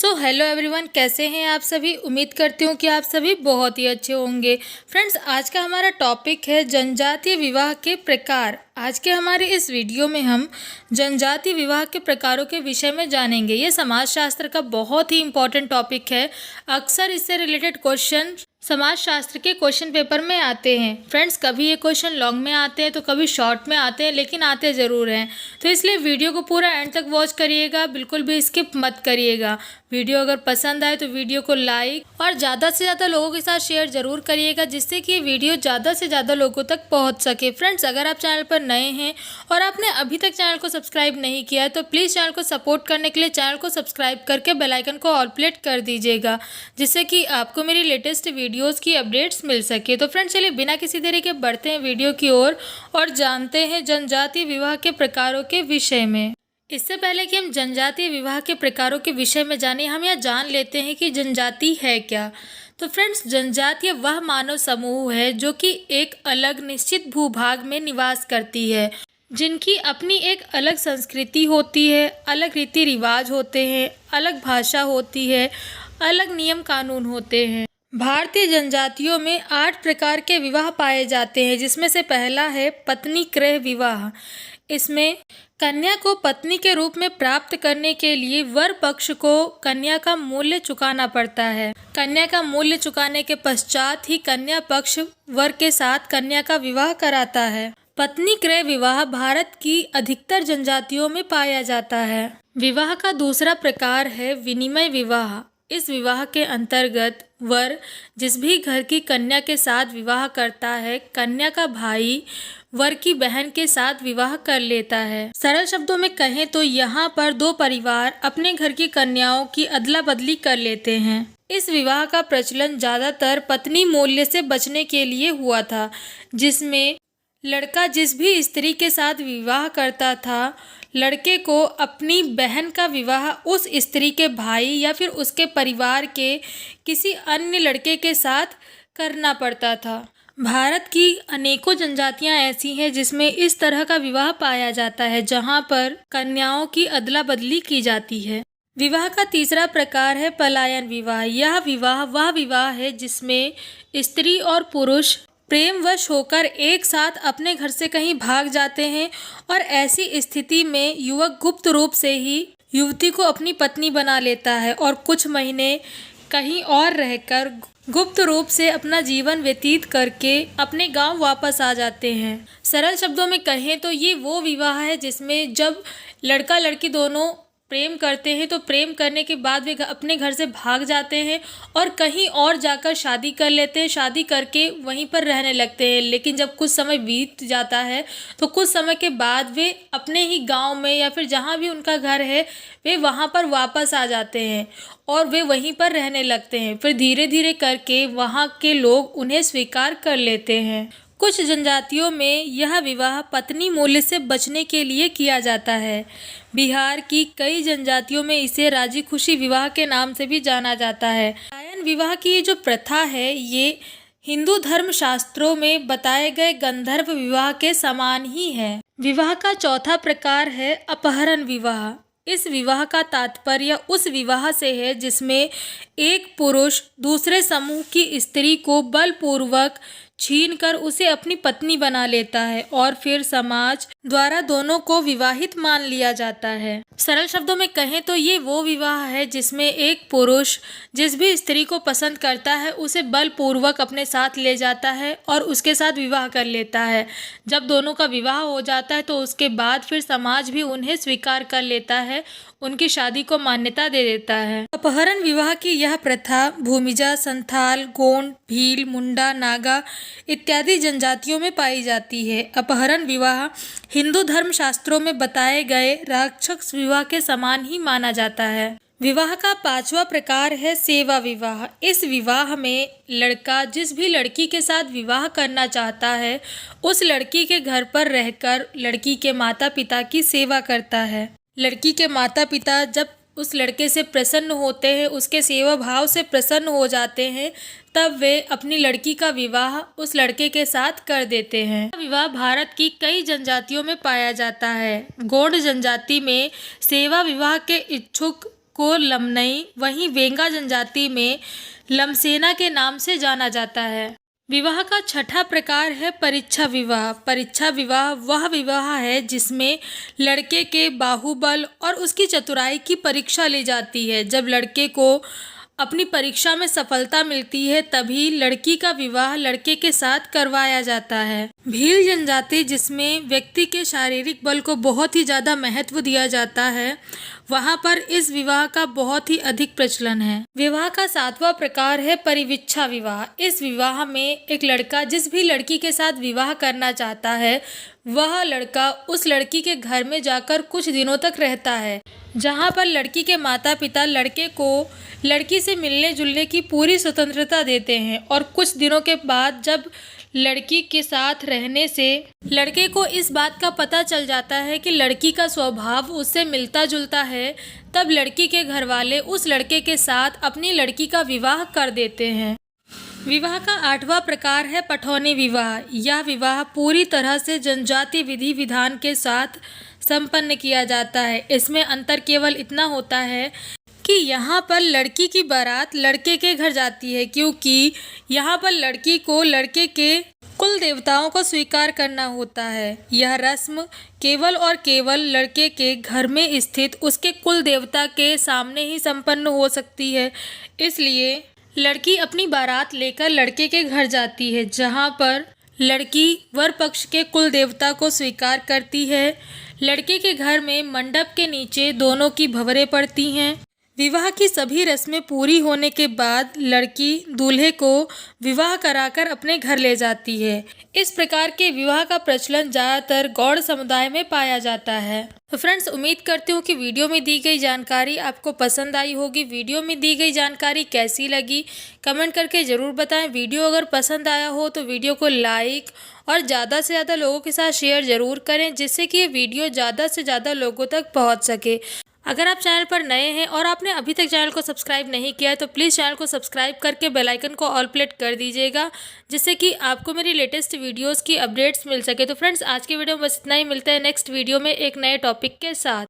So hello everyone, कैसे हैं आप सभी। उम्मीद करती हूँ कि आप सभी बहुत ही अच्छे होंगे। फ्रेंड्स, आज का हमारा टॉपिक है जनजातीय विवाह के प्रकार। आज के हमारे इस वीडियो में हम जनजातीय विवाह के प्रकारों के विषय में जानेंगे। ये समाजशास्त्र का बहुत ही इम्पोर्टेंट टॉपिक है। अक्सर इससे रिलेटेड क्वेश्चन समाजशास्त्र के क्वेश्चन पेपर में आते हैं। फ्रेंड्स, कभी ये क्वेश्चन लॉन्ग में आते हैं तो कभी शॉर्ट में आते हैं, लेकिन आते ज़रूर हैं। तो इसलिए वीडियो को पूरा एंड तक वॉच करिएगा, बिल्कुल भी स्किप मत करिएगा। वीडियो अगर पसंद आए तो वीडियो को लाइक और ज़्यादा से ज़्यादा लोगों के साथ शेयर ज़रूर करिएगा, जिससे कि ये वीडियो ज़्यादा से ज़्यादा लोगों तक पहुंच सके। फ्रेंड्स, अगर आप चैनल पर नए हैं और आपने अभी तक चैनल को सब्सक्राइब नहीं किया है तो प्लीज़ चैनल को सपोर्ट करने के लिए चैनल को सब्सक्राइब करके बेल आइकन को ऑल प्लेट कर दीजिएगा, जिससे कि आपको मेरी लेटेस्ट वीडियोज़ की अपडेट्स मिल सके। तो फ्रेंड्स, चलिए बिना किसी देरी के बढ़ते हैं वीडियो की ओर और जानते हैं जनजातीय विवाह के प्रकारों के विषय में। इससे पहले कि हम जनजातीय विवाह के प्रकारों के विषय में जानें, हम यह जान लेते हैं कि जनजाति है क्या। तो फ्रेंड्स, जनजातीय वह मानव समूह है जो कि एक अलग निश्चित भूभाग में निवास करती है, जिनकी अपनी एक अलग संस्कृति होती है, अलग रीति रिवाज होते हैं, अलग भाषा होती है, अलग नियम कानून होते हैं। भारतीय जनजातियों में 8 प्रकार के विवाह पाए जाते हैं, जिसमें से पहला है पत्नी क्रय विवाह। इसमें कन्या को पत्नी के रूप में प्राप्त करने के लिए वर पक्ष को कन्या का मूल्य चुकाना पड़ता है। कन्या का मूल्य चुकाने के पश्चात ही कन्या पक्ष वर के साथ कन्या का विवाह कराता है। पत्नी क्रय विवाह भारत की अधिकतर जनजातियों में पाया जाता है। विवाह का दूसरा प्रकार है विनिमय विवाह। इस विवाह के अंतर्गत वर जिस भी घर की कन्या के साथ विवाह करता है, कन्या का भाई वर की बहन के साथ विवाह कर लेता है। सरल शब्दों में कहें तो यहाँ पर दो परिवार अपने घर की कन्याओं की अदला बदली कर लेते हैं। इस विवाह का प्रचलन ज्यादातर पत्नी मूल्य से बचने के लिए हुआ था, जिसमें लड़का जिस भी स्त्री के साथ विवाह करता था, लड़के को अपनी बहन का विवाह उस स्त्री के भाई या फिर उसके परिवार के किसी अन्य लड़के के साथ करना पड़ता था। भारत की अनेकों जनजातियां ऐसी हैं जिसमें इस तरह का विवाह पाया जाता है, जहां पर कन्याओं की अदला बदली की जाती है। विवाह का तीसरा प्रकार है पलायन विवाह। यह विवाह वह विवाह है जिसमें स्त्री और पुरुष प्रेमवश होकर एक साथ अपने घर से कहीं भाग जाते हैं और ऐसी स्थिति में युवक गुप्त रूप से ही युवती को अपनी पत्नी बना लेता है और कुछ महीने कहीं और रहकर गुप्त रूप से अपना जीवन व्यतीत करके अपने गांव वापस आ जाते हैं। सरल शब्दों में कहें तो ये वो विवाह है जिसमें जब लड़का लड़की दोनों प्रेम करते हैं तो प्रेम करने के बाद वे अपने घर से भाग जाते हैं और कहीं और जाकर शादी कर लेते हैं। शादी करके वहीं पर रहने लगते हैं, लेकिन जब कुछ समय बीत जाता है तो कुछ समय के बाद वे अपने ही गांव में या फिर जहां भी उनका घर है वे वहां पर वापस आ जाते हैं और वे वहीं पर रहने लगते हैं। फिर धीरे धीरे करके वहां के लोग उन्हें स्वीकार कर लेते हैं। कुछ जनजातियों में यह विवाह पत्नी मूल्य से बचने के लिए किया जाता है। बिहार की कई जनजातियों में इसे राजी खुशी विवाह के नाम से भी जाना जाता है। पलायन विवाह की ये जो प्रथा है, ये हिंदू धर्म शास्त्रों में बताए गए गंधर्व विवाह के समान ही है। विवाह का चौथा प्रकार है अपहरण विवाह। इस विवाह का तात्पर्य उस विवाह से है जिसमें एक पुरुष दूसरे समूह की स्त्री को बलपूर्वक छीनकर उसे अपनी पत्नी बना लेता है और फिर समाज द्वारा दोनों को विवाहित मान लिया जाता है। सरल शब्दों में कहें तो ये वो विवाह है जिसमें एक पुरुष जिस भी स्त्री को पसंद करता है उसे बलपूर्वक अपने साथ ले जाता है और उसके साथ विवाह कर लेता है। जब दोनों का विवाह हो जाता है तो उसके बाद फिर समाज भी उन्हें स्वीकार कर लेता है, उनकी शादी को मान्यता दे देता है। अपहरण विवाह की यह प्रथा भूमिजा, संथाल, गोंड, भील, मुंडा, नागा इत्यादि जनजातियों में पाई जाती है। अपहरण विवाह हिंदू धर्म शास्त्रों में बताए गए राक्षस विवाह के समान ही माना जाता है। विवाह का पांचवा प्रकार है सेवा विवाह। इस विवाह में लड़का जिस भी लड़की के साथ विवाह करना चाहता है उस लड़की के घर पर रहकर लड़की के माता पिता की सेवा करता है। लड़की के माता पिता जब उस लड़के से प्रसन्न होते हैं, उसके सेवा भाव से प्रसन्न हो जाते हैं, तब वे अपनी लड़की का विवाह उस लड़के के साथ कर देते हैं। विवाह भारत की कई जनजातियों में पाया जाता है। गौड़ जनजाति में सेवा विवाह के इच्छुक को लमनई, वहीं वेंगा जनजाति में लमसेना के नाम से जाना जाता है। विवाह का छठा प्रकार है परीक्षा विवाह। परीक्षा विवाह वह विवाह है जिसमें लड़के के बाहुबल और उसकी चतुराई की परीक्षा ली जाती है। जब लड़के को अपनी परीक्षा में सफलता मिलती है तभी लड़की का विवाह लड़के के साथ करवाया जाता है। भील जनजाति, जिसमें व्यक्ति के शारीरिक बल को बहुत ही ज़्यादा महत्व दिया जाता है, वहाँ पर इस विवाह का बहुत ही अधिक प्रचलन है। विवाह का सातवां प्रकार है परिवीक्षा विवाह। इस विवाह में एक लड़का जिस भी लड़की के साथ विवाह करना चाहता है वह लड़का उस लड़की के घर में जाकर कुछ दिनों तक रहता है, जहाँ पर लड़की के माता पिता लड़के को लड़की से मिलने जुलने की पूरी स्वतंत्रता देते हैं और कुछ दिनों के बाद जब लड़की के साथ रहने से लड़के को इस बात का पता चल जाता है कि लड़की का स्वभाव उससे मिलता जुलता है, तब लड़की के घर वाले उस लड़के के साथ अपनी लड़की का विवाह कर देते हैं। विवाह का आठवां प्रकार है पठौनी विवाह। यह विवाह पूरी तरह से जनजातीय विधि विधान के साथ संपन्न किया जाता है। इसमें अंतर केवल इतना होता है कि यहाँ पर लड़की की बारात लड़के के घर जाती है, क्योंकि यहाँ पर लड़की को लड़के के कुल देवताओं को स्वीकार करना होता है। यह रस्म केवल और केवल लड़के के घर में स्थित उसके कुल देवता के सामने ही संपन्न हो सकती है। इसलिए लड़की अपनी बारात लेकर लड़के के घर जाती है, जहाँ पर लड़की वर पक्ष के कुल देवता को स्वीकार करती है। लड़के के घर में मंडप के नीचे दोनों की भंवरें पड़ती हैं। विवाह की सभी रस्में पूरी होने के बाद लड़की दूल्हे को विवाह कराकर अपने घर ले जाती है। इस प्रकार के विवाह का प्रचलन ज़्यादातर गौड़ समुदाय में पाया जाता है। तो फ्रेंड्स, उम्मीद करती हूँ कि वीडियो में दी गई जानकारी आपको पसंद आई होगी। वीडियो में दी गई जानकारी कैसी लगी कमेंट करके ज़रूर बताएं। वीडियो अगर पसंद आया हो तो वीडियो को लाइक और ज़्यादा से ज़्यादा लोगों के साथ शेयर ज़रूर करें, जिससे कि ये वीडियो ज़्यादा से ज़्यादा लोगों तक पहुँच सके। अगर आप चैनल पर नए हैं और आपने अभी तक चैनल को सब्सक्राइब नहीं किया है तो प्लीज़ चैनल को सब्सक्राइब करके बेल आइकन को ऑल प्लेट कर दीजिएगा, जिससे कि आपको मेरी लेटेस्ट वीडियोस की अपडेट्स मिल सके। तो फ्रेंड्स, आज की वीडियो में बस इतना ही। मिलते हैं नेक्स्ट वीडियो में एक नए टॉपिक के साथ।